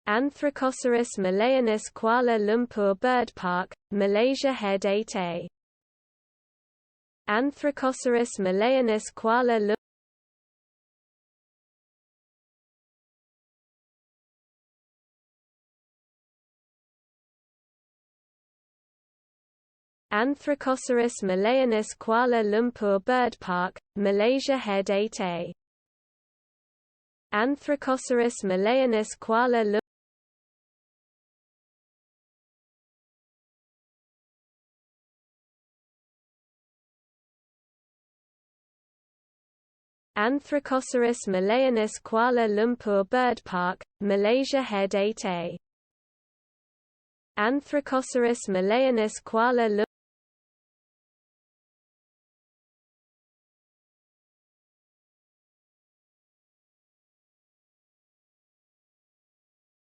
Anthracoceros malayanus Kuala Lumpur Bird Park, Malaysia Head 8A. Anthracoceros malayanus Kuala Lumpur Anthracoceros malayanus Kuala Lumpur Bird Park, Malaysia Head 8A. Anthracoceros malayanus Kuala Lumpur Anthracoceros malayanus Kuala Lumpur Bird Park, Malaysia Head 8A. Anthracoceros malayanus Kuala Lumpur